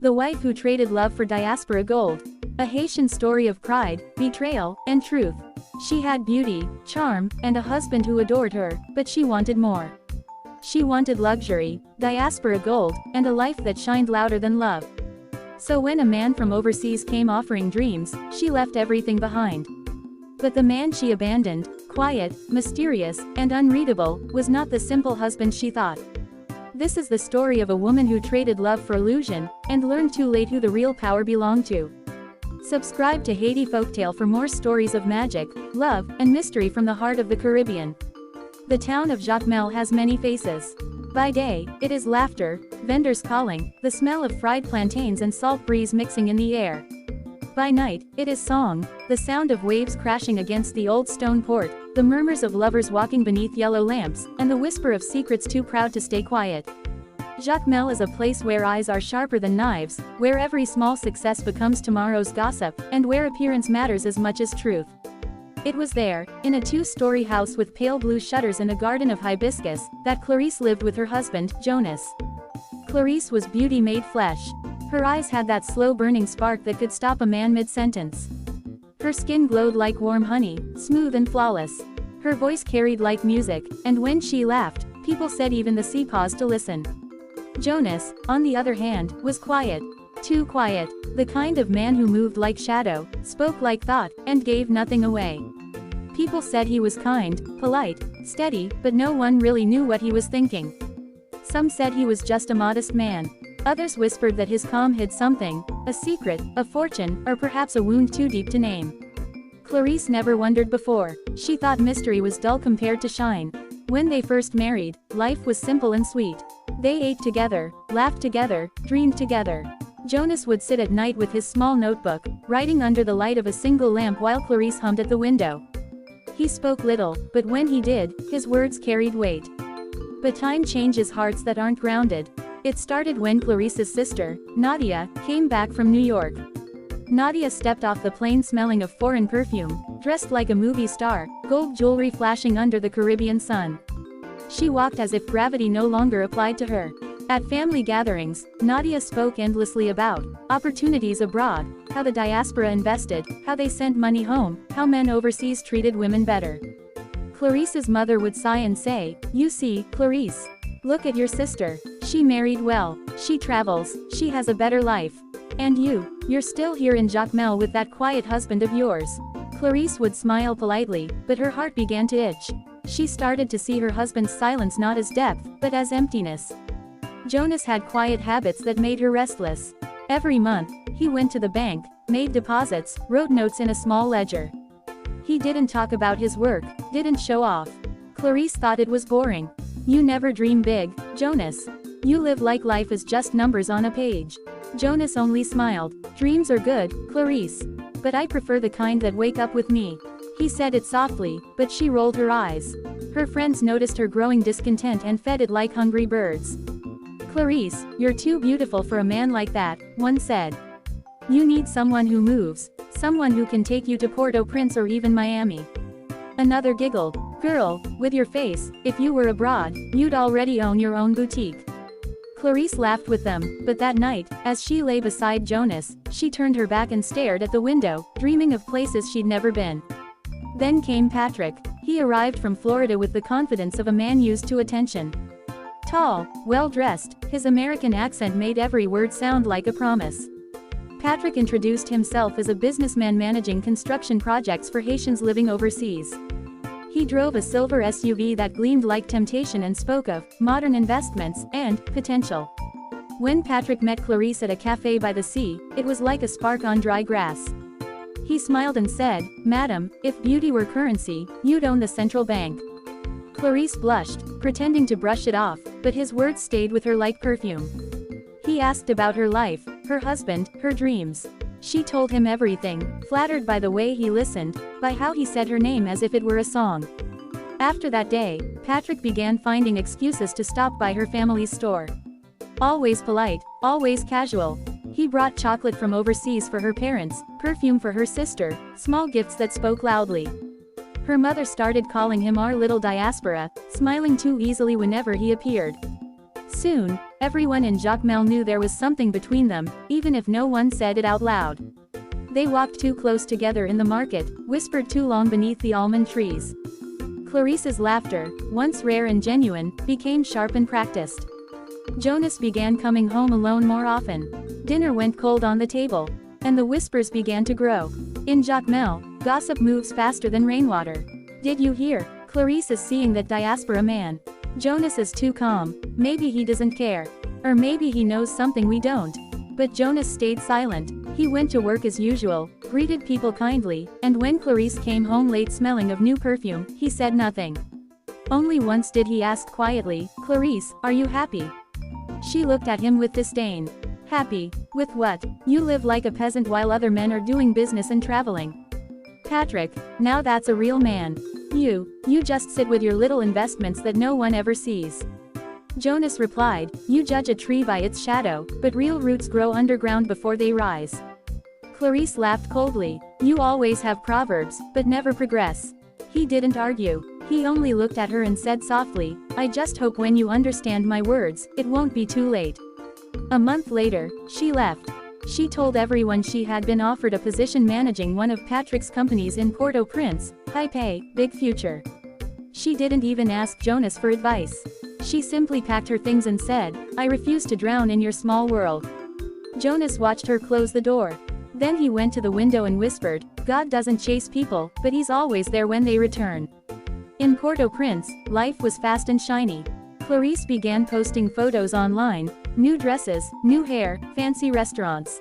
The wife who traded love for diaspora gold. A Haitian story of pride, betrayal, and truth. She had beauty, charm, and a husband who adored her, but she wanted more. She wanted luxury, diaspora gold, and a life that shined louder than love. So when a man from overseas came offering dreams, she left everything behind. But the man she abandoned, quiet, mysterious, and unreadable, was not the simple husband she thought. This is the story of a woman who traded love for illusion, and learned too late who the real power belonged to. Subscribe to Haiti Folktale for more stories of magic, love, and mystery from the heart of the Caribbean. The town of Jacmel has many faces. By day, it is laughter, vendors calling, the smell of fried plantains and salt breeze mixing in the air. By night, it is song, the sound of waves crashing against the old stone port, the murmurs of lovers walking beneath yellow lamps, and the whisper of secrets too proud to stay quiet. Jacmel is a place where eyes are sharper than knives, where every small success becomes tomorrow's gossip, and where appearance matters as much as truth. It was there, in a two-story house with pale blue shutters and a garden of hibiscus, that Clarice lived with her husband, Jonas. Clarice was beauty made flesh. Her eyes had that slow-burning spark that could stop a man mid-sentence. Her skin glowed like warm honey, smooth and flawless. Her voice carried like music, and when she laughed, people said even the sea paused to listen. Jonas, on the other hand, was quiet. Too quiet. The kind of man who moved like shadow, spoke like thought, and gave nothing away. People said he was kind, polite, steady, but no one really knew what he was thinking. Some said he was just a modest man. Others whispered that his calm hid something, a secret, a fortune, or perhaps a wound too deep to name. Clarice never wondered before. She thought mystery was dull compared to shine. When they first married, life was simple and sweet. They ate together, laughed together, dreamed together. Jonas would sit at night with his small notebook, writing under the light of a single lamp while Clarice hummed at the window. He spoke little, but when he did, his words carried weight. But time changes hearts that aren't grounded. It started when Clarice's sister, Nadia, came back from New York. Nadia stepped off the plane smelling of foreign perfume, dressed like a movie star, gold jewelry flashing under the Caribbean sun. She walked as if gravity no longer applied to her. At family gatherings, Nadia spoke endlessly about opportunities abroad, how the diaspora invested, how they sent money home, how men overseas treated women better. Clarice's mother would sigh and say, "You see, Clarice. Look at your sister. She married well, she travels, she has a better life. And you're still here in Jacmel with that quiet husband of yours." Clarice would smile politely, but her heart began to itch. She started to see her husband's silence not as depth, but as emptiness. Jonas had quiet habits that made her restless. Every month, he went to the bank, made deposits, wrote notes in a small ledger. He didn't talk about his work, didn't show off. Clarice thought it was boring. "You never dream big, Jonas. You live like life is just numbers on a page." Jonas only smiled. "Dreams are good, Clarice. But I prefer the kind that wake up with me." He said it softly, but she rolled her eyes. Her friends noticed her growing discontent and fed it like hungry birds. "Clarice, you're too beautiful for a man like that," one said. "You need someone who moves, someone who can take you to Port-au-Prince or even Miami." Another giggled. "Girl, with your face, if you were abroad, you'd already own your own boutique." Clarice laughed with them, but that night, as she lay beside Jonas, she turned her back and stared at the window, dreaming of places she'd never been. Then came Patrick. He arrived from Florida with the confidence of a man used to attention. Tall, well-dressed, his American accent made every word sound like a promise. Patrick introduced himself as a businessman managing construction projects for Haitians living overseas. He drove a silver SUV that gleamed like temptation and spoke of modern investments and potential. When Patrick met Clarice at a cafe by the sea, it was like a spark on dry grass. He smiled and said, "Madam, if beauty were currency, you'd own the central bank." Clarice blushed, pretending to brush it off, but his words stayed with her like perfume. He asked about her life, her husband, her dreams. She told him everything, flattered by the way he listened, by how he said her name as if it were a song. After that day, Patrick began finding excuses to stop by her family's store. Always polite, always casual. He brought chocolate from overseas for her parents, perfume for her sister, small gifts that spoke loudly. Her mother started calling him our little diaspora, smiling too easily whenever he appeared. Soon, everyone in Jacmel knew there was something between them, even if no one said it out loud. They walked too close together in the market, whispered too long beneath the almond trees. Clarice's laughter, once rare and genuine, became sharp and practiced. Jonas began coming home alone more often. Dinner went cold on the table. And the whispers began to grow. In Jacmel, gossip moves faster than rainwater. Did you hear? Clarice is seeing that diaspora man. Jonas is too calm. Maybe he doesn't care. Or maybe he knows something we don't. But Jonas stayed silent. He went to work as usual, greeted people kindly, and when Clarice came home late smelling of new perfume, he said nothing. Only once did he ask quietly, "Clarice, are you happy?" She looked at him with disdain. "Happy? With what? You live like a peasant while other men are doing business and traveling." "Patrick, now that's a real man. You just sit with your little investments that no one ever sees." Jonas replied, "You judge a tree by its shadow, but real roots grow underground before they rise." Clarice laughed coldly. "You always have proverbs, but never progress." He didn't argue. He only looked at her and said softly, "I just hope when you understand my words, it won't be too late." A month later, she left. She told everyone she had been offered a position managing one of Patrick's companies in Port-au-Prince, high pay, big future. She didn't even ask Jonas for advice. She simply packed her things and said, "I refuse to drown in your small world." Jonas watched her close the door. Then he went to the window and whispered, "God doesn't chase people, but he's always there when they return." In Port-au-Prince, life was fast and shiny. Clarice began posting photos online, new dresses, new hair, fancy restaurants.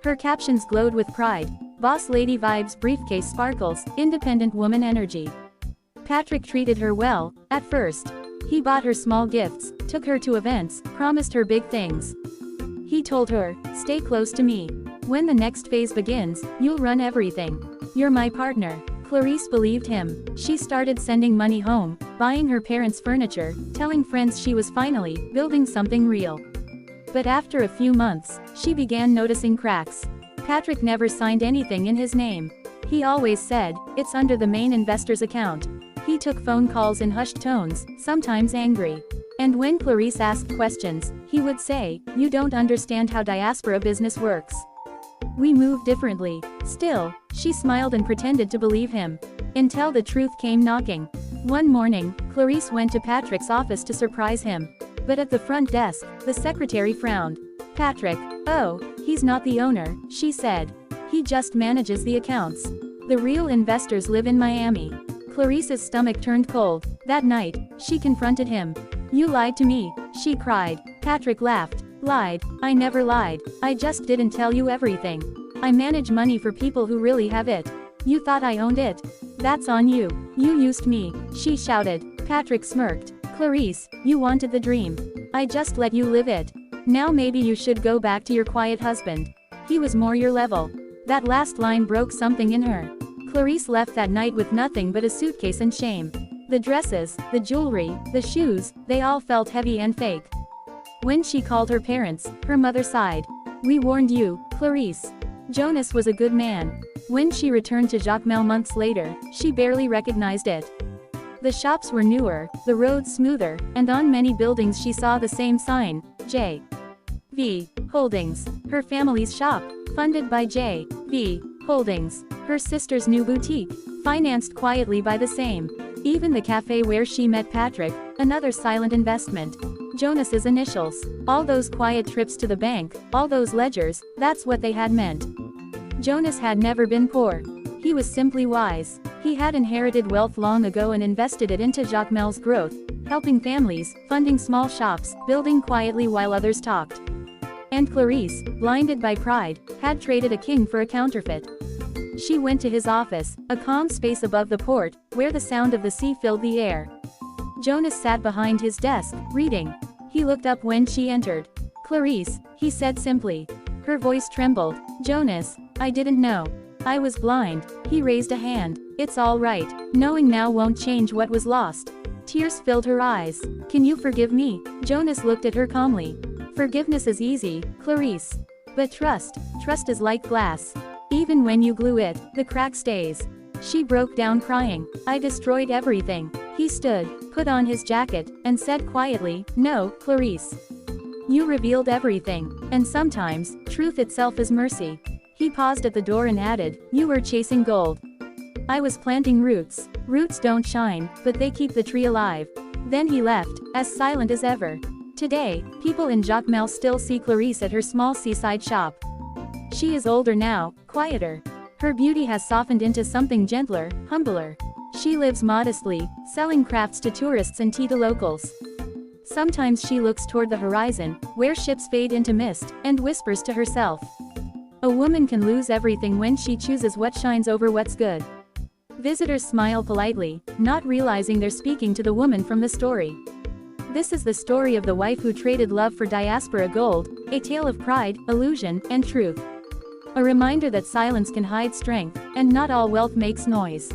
Her captions glowed with pride. Boss lady vibes, briefcase sparkles, independent woman energy. Patrick treated her well, at first. He bought her small gifts, took her to events, promised her big things. He told her, "Stay close to me. When the next phase begins, you'll run everything. You're my partner." Clarice believed him. She started sending money home, buying her parents' furniture, telling friends she was finally building something real. But after a few months, she began noticing cracks. Patrick never signed anything in his name. He always said, "It's under the main investor's account." He took phone calls in hushed tones, sometimes angry. And when Clarice asked questions, he would say, "You don't understand how diaspora business works. We move differently." Still, she smiled and pretended to believe him. Until the truth came knocking. One morning, Clarice went to Patrick's office to surprise him. But at the front desk, the secretary frowned. "Patrick, oh, he's not the owner," she said. "He just manages the accounts. The real investors live in Miami." Clarice's stomach turned cold. That night, she confronted him. "You lied to me," she cried. Patrick laughed. "Lied? I never lied. I just didn't tell you everything. I manage money for people who really have it. You thought I owned it? That's on you. You used me," she shouted. Patrick smirked. "Clarice, you wanted the dream. I just let you live it. Now maybe you should go back to your quiet husband. He was more your level." That last line broke something in her. Clarice left that night with nothing but a suitcase and shame. The dresses, the jewelry, the shoes, they all felt heavy and fake. When she called her parents, her mother sighed. "We warned you, Clarice. Jonas was a good man." When she returned to Jacmel months later, she barely recognized it. The shops were newer, the roads smoother, and on many buildings she saw the same sign, J.V. Holdings. Her family's shop, funded by J.V. Holdings. Her sister's new boutique, financed quietly by the same. Even the cafe where she met Patrick, another silent investment. Jonas's initials. All those quiet trips to the bank, all those ledgers, that's what they had meant. Jonas had never been poor. He was simply wise. He had inherited wealth long ago and invested it into Jacmel's growth, helping families, funding small shops, building quietly while others talked. And Clarice, blinded by pride, had traded a king for a counterfeit. She went to his office, a calm space above the port, where the sound of the sea filled the air. Jonas sat behind his desk, reading. He looked up when she entered. "Clarice," he said simply. Her voice trembled. "Jonas, I didn't know. I was blind." He raised a hand. "It's all right. Knowing now won't change what was lost." Tears filled her eyes. "Can you forgive me?" Jonas looked at her calmly. "Forgiveness is easy, Clarice. But trust is like glass. Even when you glue it, the crack stays." She broke down crying. "I destroyed everything." He stood, put on his jacket, and said quietly, "No, Clarice. You revealed everything. And sometimes, truth itself is mercy." He paused at the door and added, "You were chasing gold. I was planting roots. Roots don't shine, but they keep the tree alive." Then he left, as silent as ever. Today, people in Jacmel still see Clarice at her small seaside shop. She is older now, quieter. Her beauty has softened into something gentler, humbler. She lives modestly, selling crafts to tourists and tea to locals. Sometimes she looks toward the horizon, where ships fade into mist, and whispers to herself. A woman can lose everything when she chooses what shines over what's good. Visitors smile politely, not realizing they're speaking to the woman from the story. This is the story of the wife who traded love for diaspora gold, a tale of pride, illusion, and truth. A reminder that silence can hide strength, and not all wealth makes noise.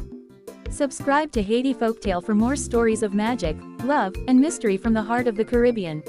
Subscribe to Haiti Folktale for more stories of magic, love, and mystery from the heart of the Caribbean.